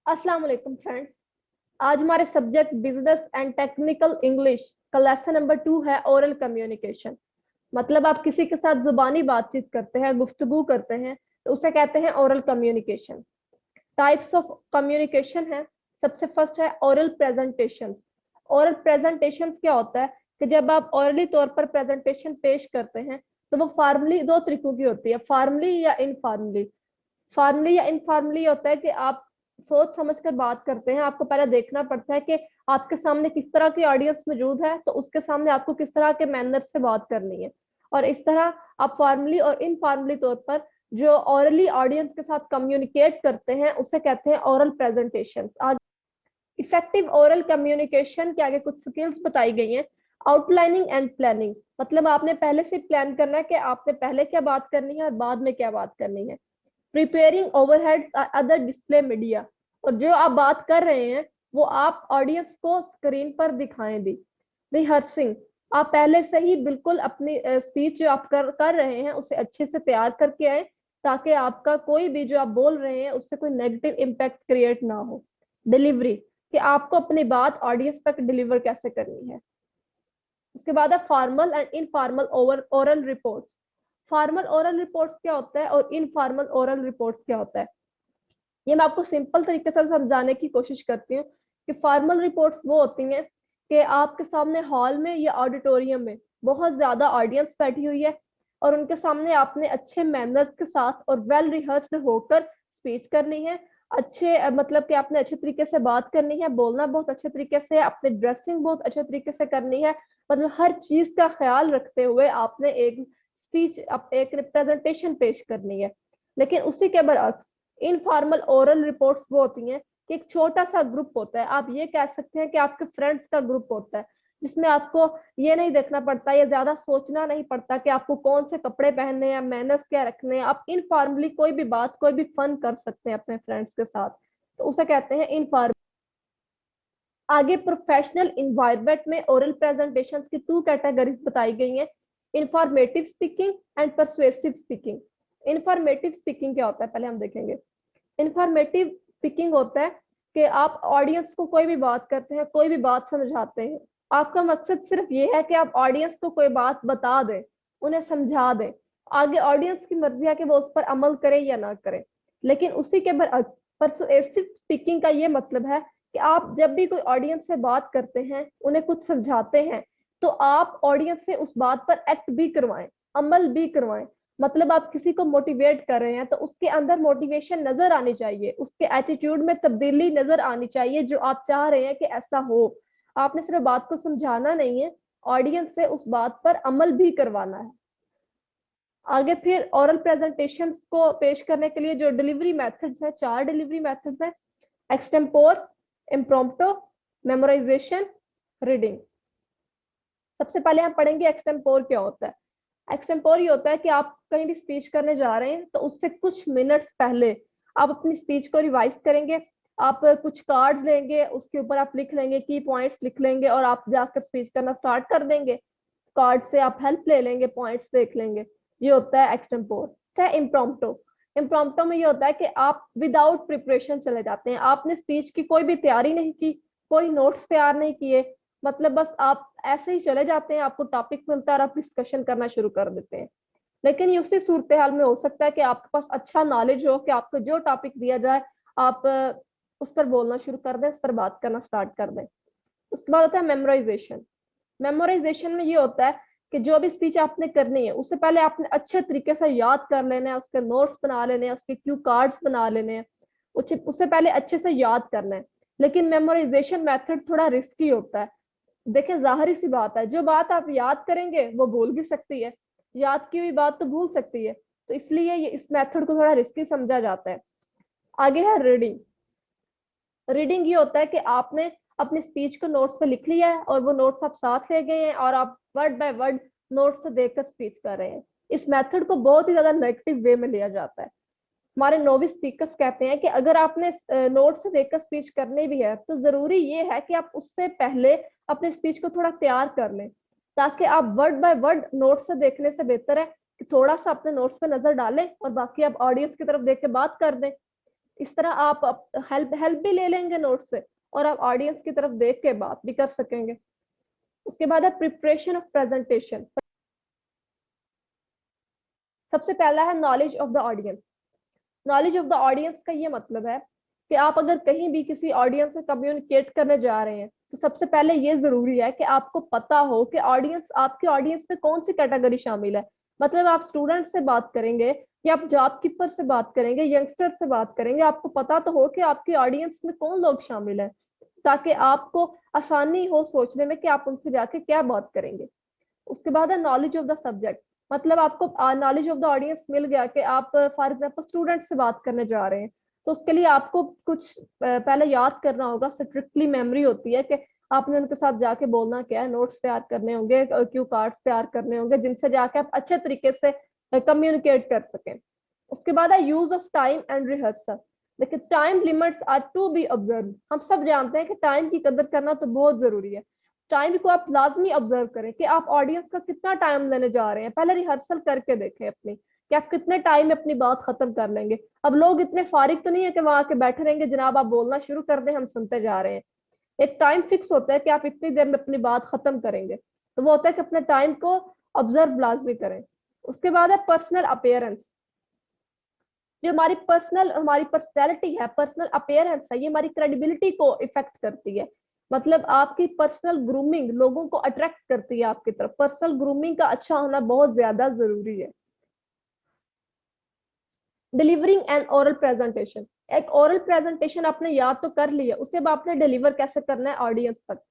अस्सलाम वालेकुम फ्रेंड्स। आज हमारे subject business and technical English का लेसन नंबर 2 है ओरल कम्युनिकेशन। मतलब आप किसी के साथ जुबानी बातचीत करते हैं, गुफ्तगू करते हैं, तो उसे कहते हैं oral communication. Types of communication है। सबसे फर्स्ट है ओरल प्रेजेंटेशन। ओरल प्रेजेंटेशन क्या होता है कि जब आप ओरली तौर पर प्रेजेंटेशन पेश करते हैं तो वो फॉर्मली दो तरीकों की होती है, फॉर्मली या इनफॉर्मली। फॉर्मली या इनफॉर्मली होता है कि आप सोच समझ कर बात करते हैं। आपको पहले देखना पड़ता है कि आपके सामने किस तरह की ऑडियंस मौजूद है, तो उसके सामने आपको किस तरह के मैनर से बात करनी है। और इस तरह आप फॉर्मली और इनफॉर्मली तौर पर जो ओरली ऑडियंस के साथ कम्युनिकेट करते हैं उसे कहते हैं oral presentation. Effective oral communication के आगे कुछ स्किल्स बताई गई हैं। आउटलाइनिंग एंड प्लानिंग, मतलब आपने पहले से प्लान करना है कि आपने पहले क्या बात करनी है और बाद में क्या बात करनी है। Preparing overheads other display media, और जो आप बात कर रहे हैं वो आप ऑडियंस को स्क्रीन पर दिखाएं भी। रिहर्सिंग, आप पहले से ही बिल्कुल अपनी स्पीच जो आप कर रहे हैं उसे अच्छे से तैयार करके आए, ताकि आपका कोई भी जो आप बोल रहे हैं उससे कोई नेगेटिव इम्पैक्ट क्रिएट ना हो। डिलीवरी, कि आपको अपनी बात ऑडियंस तक डिलीवर कैसे करनी है। उसके बाद है formal and informal oral reports. Formal oral reports क्या होता है और इनफॉर्मल ओरल रिपोर्ट्स क्या होता है, ये मैं आपको सिंपल तरीके से समझाने की कोशिश करती हूँ। कि फॉर्मल रिपोर्ट्स वो होती हैं कि आपके सामने हॉल में या ऑडिटोरियम में बहुत ज्यादा ऑडियंस बैठी हुई है और उनके सामने आपने अच्छे मैनर्स के साथ और वेल रिहर्स्ड होकर स्पीच करनी है। मतलब कि आपने अच्छे तरीके से बात करनी है, बोलना बहुत अच्छे तरीके से, अपनी ड्रेसिंग बहुत अच्छे तरीके से करनी है। मतलब हर चीज का ख्याल रखते हुए आपने एक स्पीच, एक रिप्रेजेंटेशन पेश करनी है। लेकिन उसी के बरअक्स इनफॉर्मल ओरल रिपोर्ट्स वो होती हैं कि एक छोटा सा ग्रुप होता है, आप ये कह सकते हैं कि आपके फ्रेंड्स का ग्रुप होता है, जिसमें आपको ये नहीं देखना पड़ता, ये ज्यादा सोचना नहीं पड़ता कि आपको कौन से कपड़े पहनने हैं, मैनर्स क्या रखने हैं। आप इनफॉर्मली कोई भी बात, कोई भी फन कर सकते हैं अपने फ्रेंड्स के साथ, तो उसे कहते हैं इनफॉर्मल। आगे प्रोफेशनल इन्वायरमेंट में ओरल प्रेजेंटेशन की टू कैटेगरीज बताई गई हैं। Informative speaking and persuasive speaking. Informative speaking क्या होता है पहले हम देखेंगे। इंफॉर्मेटिव स्पीकिंग होता है कि आप ऑडियंस को कोई भी बात करते हैं, कोई भी बात समझाते हैं। आपका मकसद सिर्फ ये है कि आप ऑडियंस को कोई बात बता दें, उन्हें समझा दें। आगे ऑडियंस की मर्जी है कि वो उस पर अमल करे या ना करे। लेकिन उसी के बरअक्स परसुएसिव स्पीकिंग का ये मतलब है कि आप जब भी कोई ऑडियंस से बात करते हैं, उन्हें कुछ समझाते हैं, तो आप ऑडियंस से उस बात पर एक्ट भी करवाएं, अमल भी करवाएं। मतलब आप किसी को मोटिवेट कर रहे हैं तो उसके अंदर मोटिवेशन नजर आनी चाहिए, उसके एटीट्यूड में तब्दीली नजर आनी चाहिए, जो आप चाह रहे हैं कि ऐसा हो। आपने सिर्फ बात को समझाना नहीं है, ऑडियंस से उस बात पर अमल भी करवाना है। आगे फिर ओरल प्रेजेंटेशन को पेश करने के लिए जो डिलीवरी मेथड्स है, 4 डिलीवरी मेथड्स है। Extempore, impromptu, memorization, reading. सबसे पहले हम पढ़ेंगे एक्सटेम्पोर क्या होता है। एक्सटेम्पोर ये होता है कि आप कहीं भी स्पीच करने जा रहे हैं तो उससे कुछ मिनट्स पहले आप अपनी स्पीच को रिवाइज करेंगे। आप कुछ कार्ड लेंगे, उसके ऊपर आप लिख लेंगे, की पॉइंट्स लिख लेंगे और आप जाकर स्पीच करना स्टार्ट कर देंगे। कार्ड से आप हेल्प ले लेंगे, पॉइंट्स देख लेंगे। ये होता है एक्सटेम्पोर। है इम्प्रोम्प्टो। इम्प्रोम्प्टो में ये होता है कि आप विदाउट प्रिपरेशन चले जाते हैं, आपने स्पीच की कोई भी तैयारी नहीं की, कोई नोट्स तैयार नहीं किए, मतलब बस आप ऐसे ही चले जाते हैं, आपको टॉपिक मिलता है और आप डिस्कशन करना शुरू कर देते हैं। लेकिन ये उसी सूरत हाल में हो सकता है कि आपके पास अच्छा नॉलेज हो कि आपको जो टॉपिक दिया जाए आप उस पर बोलना शुरू कर दें, उस पर बात करना स्टार्ट कर दें। उसके बाद होता है मेमोराइजेशन। मेमोराइजेशन में ये होता है कि जो भी स्पीच आपने करनी है उससे पहले आपने अच्छे तरीके से याद कर लेना है, उसके नोट्स बना लेने हैं, उसके क्यू कार्ड्स बना लेने हैं, उससे पहले अच्छे से याद करना है। लेकिन मेमोराइजेशन मेथड थोड़ा रिस्की होता है। देखिए जाहिर सी बात है, जो बात आप याद करेंगे वो भूल भी सकती है, याद की हुई बात तो भूल सकती है, तो इसलिए ये इस मेथड को थोड़ा रिस्की समझा जाता है। आगे है रीडिंग। रीडिंग ये होता है कि आपने अपनी स्पीच को नोट्स पे लिख लिया है और वो नोट्स आप साथ ले गए हैं और आप वर्ड बाय वर्ड नोट्स से देखकर स्पीच कर रहे हैं। इस मेथड को बहुत ही ज्यादा नेगेटिव वे में लिया जाता है। हमारे नोविस स्पीकर्स कहते हैं कि अगर आपने नोट से देखकर स्पीच करनी भी है तो जरूरी ये है कि आप उससे पहले अपने स्पीच को थोड़ा तैयार कर लें, ताकि आप वर्ड बाय वर्ड नोट से देखने से बेहतर है कि थोड़ा सा अपने नोट्स पे नजर डालें और बाकी आप ऑडियंस की तरफ देख के बात कर दें। इस तरह आप हेल्प हेल्प भी ले लेंगे नोट से, और आप ऑडियंस की तरफ देख के बात भी कर सकेंगे। उसके बाद है प्रिपरेशन ऑफ प्रेजेंटेशन। सबसे पहला है knowledge of the audience. Knowledge of the audience का ये मतलब है कि आप अगर कहीं भी किसी ऑडियंस से कम्युनिकेट करने जा रहे हैं, तो सबसे पहले ये जरूरी है कि आपको पता हो कि ऑडियंस, आपकी ऑडियंस में कौन सी कैटेगरी शामिल है। मतलब आप स्टूडेंट से बात करेंगे या आप जॉब कीपर से बात करेंगे, यंगस्टर से बात करेंगे, आपको पता तो हो कि आपकी ऑडियंस में कौन लोग शामिल है, ताकि आपको आसानी हो सोचने में कि आप उनसे जाके क्या बात करेंगे। उसके बाद है नॉलेज ऑफ द सब्जेक्ट। मतलब आपको नॉलेज ऑफ द ऑडियंस मिल गया कि आप फॉर एग्जाम्पल स्टूडेंट से बात करने जा रहे हैं, तो उसके लिए आपको कुछ पहले याद करना होगा। स्ट्रिक्टली मेमोरी होती है कि आपने उनके साथ जाके बोलना क्या है, नोट्स तैयार करने होंगे, क्यू कार्ड्स तैयार करने होंगे, जिनसे जाके आप अच्छे तरीके से कम्युनिकेट कर सकें। उसके बाद है use of time and rehearsal. देखिए, time limits are to be observe. हम सब जानते हैं कि टाइम की कदर करना तो बहुत जरूरी है। टाइम को आप लाजमी ऑब्जर्व करें कि आप ऑडियंस का कितना टाइम लेने जा रहे हैं। पहले रिहर्सल करके देखें अपनी, कि आप कितने टाइम में अपनी बात खत्म कर लेंगे। अब लोग इतने फारिग तो नहीं है कि वहां के बैठे रहेंगे, जनाब आप बोलना शुरू कर दें, हम सुनते जा रहे हैं। एक टाइम फिक्स होता है कि आप इतनी देर में अपनी बात खत्म करेंगे, तो वो होता है कि अपने टाइम को ऑब्जर्व लाजमी करें। उसके बाद है पर्सनल अपीयरेंस। जो हमारी पर्सनैलिटी है, पर्सनल अपीयरेंस है, ये हमारी क्रेडिबिलिटी को इफेक्ट करती है। मतलब आपकी पर्सनल ग्रूमिंग लोगों को अट्रैक्ट करती है आपकी तरफ। पर्सनल ग्रूमिंग का अच्छा होना बहुत ज्यादा जरूरी है। Delivering and oral presentation. एक ओरल प्रेजेंटेशन आपने याद तो कर लिया, उसे अब आपने डिलीवर कैसे करना है ऑडियंस तक।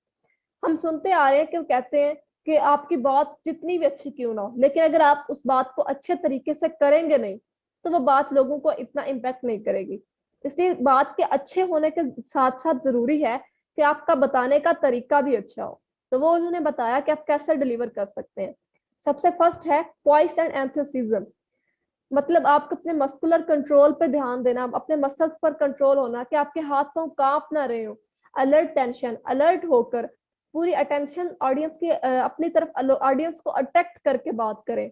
हम सुनते आ रहे हैं कि वो कहते हैं कि आपकी बात जितनी भी अच्छी क्यों ना हो, लेकिन अगर आप उस बात को अच्छे तरीके से करेंगे नहीं, तो वो बात लोगों को इतना इम्पैक्ट नहीं करेगी। इसलिए बात के अच्छे होने के साथ साथ जरूरी है कि आपका बताने का तरीका भी अच्छा हो। तो वो उन्होंने बताया कि आप कैसे डिलीवर कर सकते हैं। सबसे फर्स्ट है वॉइस एंड एंथुसिज्म। मतलब आपको अपने मस्कुलर कंट्रोल पे ध्यान देना, अपने मसल्स पर कंट्रोल होना, कि आपके हाथ पांव कांप ना रहे हो। अलर्ट टेंशन, अलर्ट होकर पूरी अटेंशन ऑडियंस की अपनी तरफ, ऑडियंस को अट्रैक्ट करके बात करें।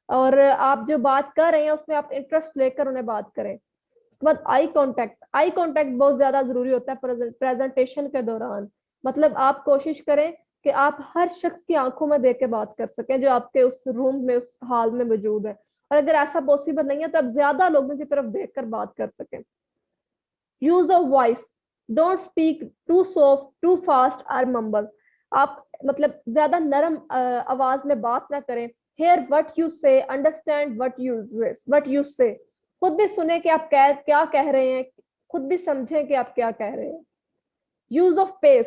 और आप जो बात कर रहे हैं उसमें आप इंटरेस्ट लेकर उन्हें बात करें। उसके बाद आई कांटेक्ट। आई कांटेक्ट बहुत ज्यादा जरूरी होता है प्रेजेंटेशन के दौरान। मतलब आप कोशिश करें कि आप हर शख्स की आंखों में देख के बात कर सकें जो आपके उस रूम में, उस हॉल में मौजूद है। और अगर ऐसा पॉसिबल नहीं है तो आप ज्यादा लोगों की तरफ देखकर बात कर सकें। Use of voice. Don't speak too soft, too fast और मम्बल। आप मतलब ज्यादा नरम आवाज में बात ना करें। Hear what you say, understand what you say. खुद भी सुने कि आप क्या कह रहे हैं, खुद भी समझें कि आप क्या कह रहे हैं। Use of pace.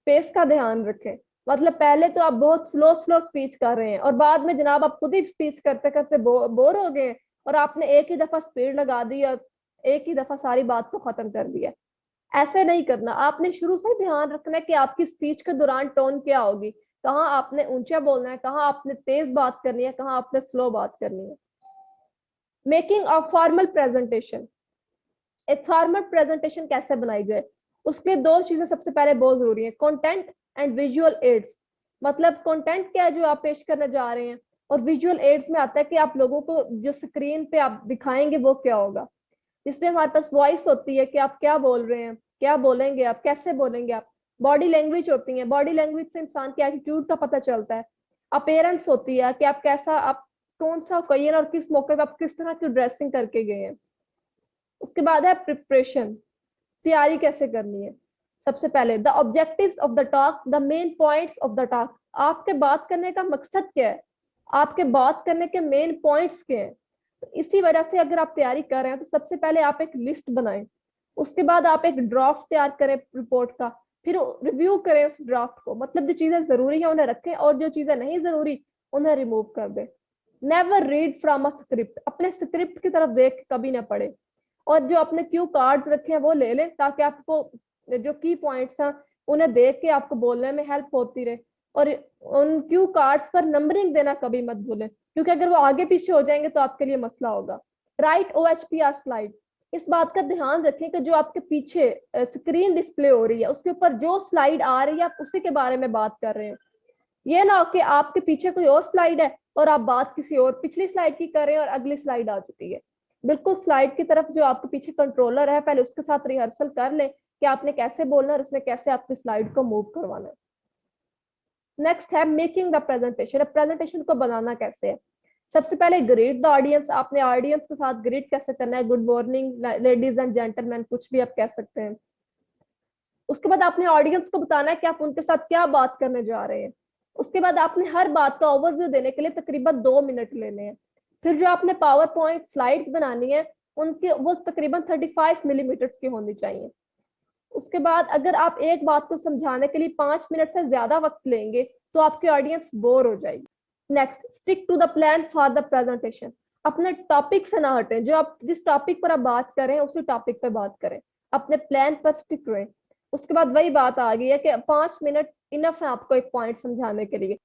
पेस का ध्यान रखें। मतलब पहले तो आप बहुत स्लो स्लो स्पीच कर रहे हैं और बाद में जनाब आप खुद ही स्पीच करते करते बोर हो गए, और आपने एक ही दफा स्पीड लगा दी और एक ही दफा सारी बात को खत्म कर दिया। ऐसे नहीं करना। आपने शुरू से ध्यान रखना है कि आपकी स्पीच के दौरान टोन क्या होगी, कहाँ आपने ऊंचा बोलना है, कहाँ आपने तेज बात करनी है, कहाँ आपने स्लो बात करनी है। Making a formal presentation. एक फॉर्मल प्रेजेंटेशन कैसे बनाई जाए, उसके लिए दो चीजें सबसे पहले बहुत जरूरी है, कंटेंट एंड विजुअल एड्स। मतलब कंटेंट क्या है जो आप पेश करने जा रहे हैं, और विजुअल एड्स में आता है कि आप लोगों को जो स्क्रीन पे आप दिखाएंगे वो क्या होगा। इसलिए हमारे पास वॉइस होती है कि आप क्या बोल रहे हैं, क्या बोलेंगे, आप कैसे बोलेंगे। आप बॉडी लैंग्वेज होती है, बॉडी लैंग्वेज से इंसान के एटीट्यूड का पता चलता है। अपेयरेंस होती है कि आप कैसा, आप कौन सा ओकेजन और किस मौके पर आप किस तरह की ड्रेसिंग करके गए हैं। उसके बाद है प्रिपरेशन, तैयारी कैसे करनी है। सबसे पहले the objectives of the talk, the main points of the talk. आपके बात करने का मकसद क्या है, आपके बात करने के मेन पॉइंट्स क्या हैं। तो इसी वजह से अगर आप तैयारी कर रहे हैं तो सबसे पहले आप एक लिस्ट बनाएं। उसके बाद आप एक ड्राफ्ट तैयार करें रिपोर्ट का, फिर रिव्यू करें उस ड्राफ्ट को। मतलब जो चीजें जरूरी है उन्हें रखें और जो चीजें नहीं जरूरी उन्हें रिमूव कर दें। Never read from a script. अपने स्क्रिप्ट की तरफ देख के कभी ना पढ़े। और जो अपने क्यू कार्ड्स रखे हैं वो ले लें, ताकि आपको जो की पॉइंट्स हैं उन्हें देख के आपको बोलने में हेल्प होती रहे। और उन क्यू कार्ड्स पर नंबरिंग देना कभी मत भूलें, क्योंकि अगर वो आगे पीछे हो जाएंगे तो आपके लिए मसला होगा। Right OHP or slide. इस बात का ध्यान रखें कि जो आपके पीछे स्क्रीन डिस्प्ले हो रही है उसके ऊपर जो स्लाइड आ रही है आप उसी के बारे में बात कर रहे हैं। ये ना हो कि आपके पीछे कोई और स्लाइड है और आप बात किसी और पिछली स्लाइड की कर रहे हैं और अगली स्लाइड आ चुकी है। बिल्कुल स्लाइड की तरफ जो आपके पीछे कंट्रोलर है, पहले उसके साथ रिहर्सल कर ले कि आपने कैसे बोलना है और उसने कैसे आपकी स्लाइड को मूव करवाना है। नेक्स्ट है मेकिंग द प्रेजेंटेशन। अब प्रेजेंटेशन को बनाना कैसे है? सबसे पहले ग्रीट द ऑडियंस। आपने ऑडियंस के साथ ग्रीट कैसे करना है? Good morning ladies and gentleman, कुछ भी आप कह सकते हैं। उसके बाद आपने ऑडियंस को बताना है कि आप उनके साथ क्या बात करने जा रहे हैं। उसके बाद आपने हर बात का ओवरव्यू देने के लिए तकरीबन 2 मिनट लेने हैं। फिर जो आपने पावर पॉइंट स्लाइड्स बनानी है, उनके वो तकरीबन 35 मिलीमीटर की होनी चाहिए। उसके बाद अगर आप एक बात को समझाने के लिए 5 मिनट से ज्यादा वक्त लेंगे तो आपकी ऑडियंस बोर हो जाएगी। Next, stick to the plan for the presentation. अपने टॉपिक से ना हटें। जो आप जिस टॉपिक पर आप बात करें उसी टॉपिक पर बात करें, अपने प्लान पर स्टिक रहें। उसके बाद वही बात आ गई है कि 5 मिनट इनफ है आपको एक पॉइंट समझाने के लिए।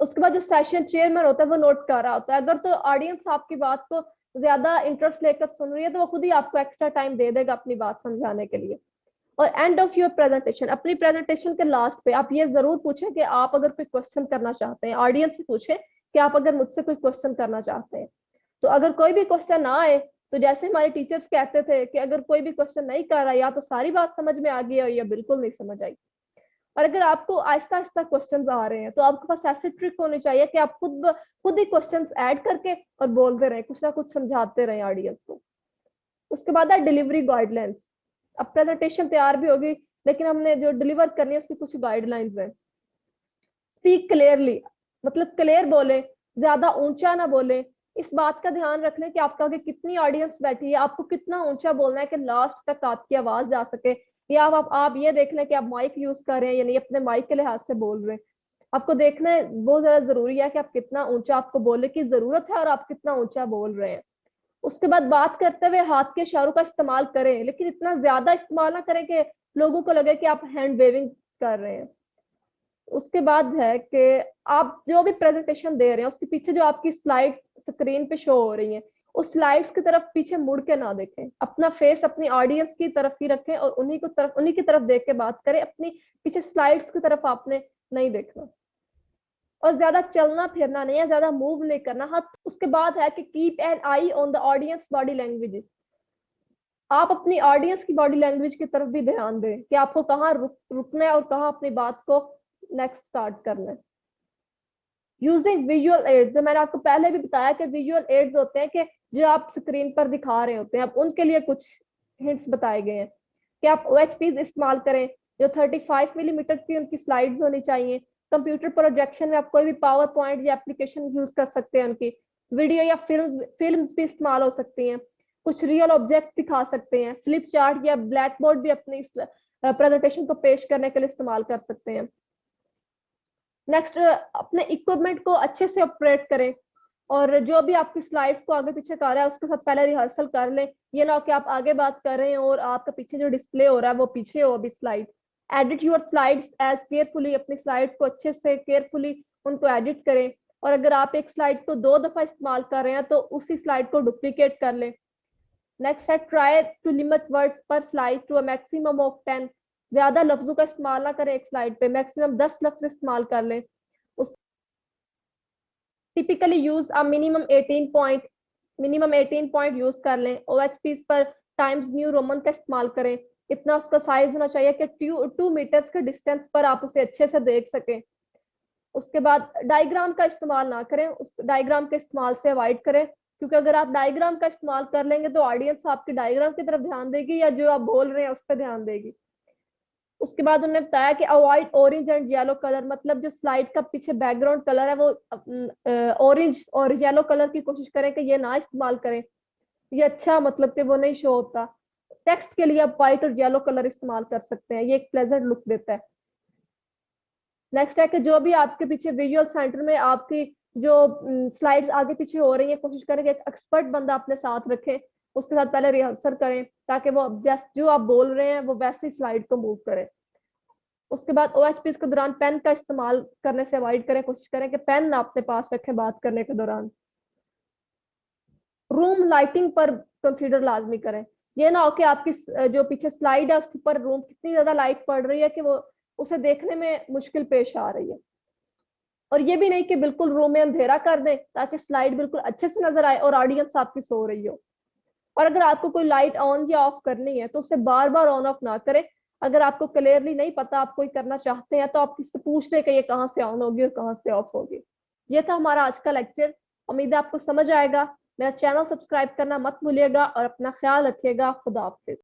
उसके बाद जो सेशन चेयरमैन होता है वो नोट कर रहा होता है। अगर तो ऑडियंस आपकी बात को ज्यादा इंटरेस्ट लेकर सुन रही है तो वो खुद ही आपको एक्स्ट्रा टाइम दे देगा अपनी बात समझाने के लिए। और एंड ऑफ योर प्रेजेंटेशन, अपनी प्रेजेंटेशन के लास्ट पे आप ये जरूर पूछें कि आप अगर कोई क्वेश्चन करना चाहते हैं। ऑडियंस से पूछें कि आप अगर मुझसे कोई क्वेश्चन करना चाहते हैं। तो अगर कोई भी क्वेश्चन ना आए, तो जैसे हमारे टीचर्स कहते थे कि अगर कोई भी क्वेश्चन नहीं कर रहा, या तो सारी बात समझ में आ गई है या बिल्कुल नहीं समझ आई। और अगर आपको आहिस्ता आहिस्ता क्वेश्चंस आ रहे हैं तो आपके पास ऐसे ट्रिक होनी चाहिए कि आप खुद ही क्वेश्चंस ऐड करके और बोलते रहें, कुछ ना कुछ समझाते रहें ऑडियंस को। उसके बाद है डिलीवरी गाइडलाइंस। अब प्रेजेंटेशन तैयार भी होगी, लेकिन हमने जो डिलीवर करनी है उसकी कुछ गाइडलाइंस हैं। स्पीक क्लियरली, मतलब क्लियर बोले, ज्यादा ऊंचा ना बोले। इस बात का ध्यान रख लें कि आपका आगे कितनी ऑडियंस बैठी है, आपको कितना ऊंचा बोलना है कि लास्ट तक आपकी आवाज जा सके। या आप ये देख लें कि आप माइक यूज कर रहे हैं या नहीं, अपने माइक के लिहाज से बोल रहे हैं। आपको देखना है, बहुत ज्यादा जरूरी है कि आप कितना ऊंचा आपको बोलने की जरूरत है और आप कितना ऊंचा बोल रहे हैं। उसके बाद बात करते हुए हाथ के इशारों का इस्तेमाल करें, लेकिन इतना ज्यादा इस्तेमाल ना करें कि लोगों को लगे कि आप हैंड वेविंग कर रहे हैं। उसके बाद है कि आप जो भी प्रेजेंटेशन दे रहे हैं उसके पीछे जो आपकी स्लाइड्स स्क्रीन पे शो हो रही हैं, उस स्लाइड्स की तरफ पीछे मुड़ के ना देखें। अपना फेस अपनी ऑडियंस की तरफ ही रखें और उन्हीं की तरफ देख के बात करें। अपनी पीछे स्लाइड्स की तरफ आपने नहीं देखना। और ज्यादा चलना फिरना नहीं है, ज्यादा मूव नहीं करना। हाँ, उसके बाद है कि keep an I on the audience body languages. आप अपनी ऑडियंस की बॉडी लैंग्वेज की तरफ भी ध्यान दें कि आपको कहाँ रुकना है और कहाँ अपनी बात को नेक्स्ट स्टार्ट करना है। यूजिंग विजुअल एड्स, जो मैंने आपको पहले भी बताया कि विजुअल एड्स होते हैं कि जो आप स्क्रीन पर दिखा रहे होते हैं, अब उनके लिए कुछ हिंट्स बताए गए हैं कि आप OHPs इस्तेमाल करें जो 35 मिलीमीटर की उनकी स्लाइड्स होनी चाहिए। कंप्यूटर प्रोजेक्शन में आप कोई भी पावर पॉइंट या एप्लीकेशन यूज कर सकते हैं उनकी। वीडियो या फिल्म्स भी इस्तेमाल हो सकती हैं। कुछ रियल ऑब्जेक्ट दिखा सकते हैं। फ्लिप चार्ट या ब्लैक बोर्ड भी अपनी प्रेजेंटेशन को पेश करने के लिए इस्तेमाल कर सकते हैं। नेक्स्ट, अपने इक्विपमेंट को अच्छे से ऑपरेट करें और जो भी आपकी स्लाइड्स को आगे पीछे कर रहा है उसके साथ पहले रिहर्सल कर लें। ये ना हो कि आप आगे बात कर रहे हैं और आपका पीछे जो डिस्प्ले हो रहा है वो पीछे हो अभी slide. Edit your slides as carefully, अपनी स्लाइड्स को अच्छे से केयरफुली उनको एडिट करें। और अगर आप एक स्लाइड को 2 दफा इस्तेमाल कर रहे हैं तो उसी स्लाइड को डुप्लीकेट कर लें। नेक्स्ट है try to limit words per slide to a maximum of 10। ज्यादा लफ्जों का इस्तेमाल ना करें एक स्लाइड पे, मैक्सिमम 10 लफ्ज इस्तेमाल कर लें। Typically use a minimum 18 point use कर लें। OHP पर टाइम्स न्यू रोमन का इस्तेमाल करें। इतना उसका साइज होना चाहिए कि 2 मीटर्स के डिस्टेंस पर आप उसे अच्छे से देख सकें। उसके बाद डायग्राम का इस्तेमाल ना करें, उस डायग्राम के इस्तेमाल से अवॉइड करें, क्योंकि अगर आप डायग्राम का इस्तेमाल कर लेंगे तो ऑडियंस आपकी डायग्राम की तरफ ध्यान देगी या जो आप बोल रहे हैं उस पर ध्यान देगी। उसके बाद उन्होंने बताया कि avoid orange and yellow colour, मतलब जो स्लाइड का पीछे बैकग्राउंड कलर है वो ऑरेंज और येलो कलर की कोशिश करें कि ये ना इस्तेमाल करें। ये अच्छा मतलब कि वो नहीं शो होता। टेक्स्ट के लिए आप व्हाइट और येलो कलर इस्तेमाल कर सकते हैं, ये एक प्लेजेंट लुक देता है। नेक्स्ट है कि जो भी आपके पीछे विजुअल सेंटर में आपकी जो स्लाइड्स आगे पीछे हो रही है, कोशिश करें कि एक एक्सपर्ट बंदा अपने साथ रखें, उसके साथ पहले रिहर्सल करें ताकि वो जैसे जो आप बोल रहे हैं वो वैसे ही स्लाइड को मूव करे। उसके बाद OHP के दौरान पेन का इस्तेमाल करने से अवॉइड करें, कोशिश करें कि पेन ना अपने पास रखें बात करने के दौरान। रूम लाइटिंग पर कंसीडर लाजमी करें। ये ना हो कि आपकी जो पीछे स्लाइड है उसके ऊपर रूम कितनी ज्यादा लाइट पड़ रही है कि वो उसे देखने में मुश्किल पेश आ रही है। और ये भी नहीं कि बिल्कुल रूम में अंधेरा कर दें ताकि स्लाइड बिल्कुल अच्छे से नजर आए और ऑडियंस आपकी सो रही हो। और अगर आपको कोई लाइट ऑन या ऑफ करनी है तो उसे बार बार ऑन ऑफ ना करें। अगर आपको क्लियरली नहीं पता आप कोई करना चाहते हैं तो आप किससे पूछ लें कि ये कहाँ से ऑन होगी और कहाँ से ऑफ होगी। ये था हमारा आज का लेक्चर। उम्मीद है आपको समझ आएगा। मेरा चैनल सब्सक्राइब करना मत भूलिएगा और अपना ख्याल रखिएगा। खुदा हाफिज।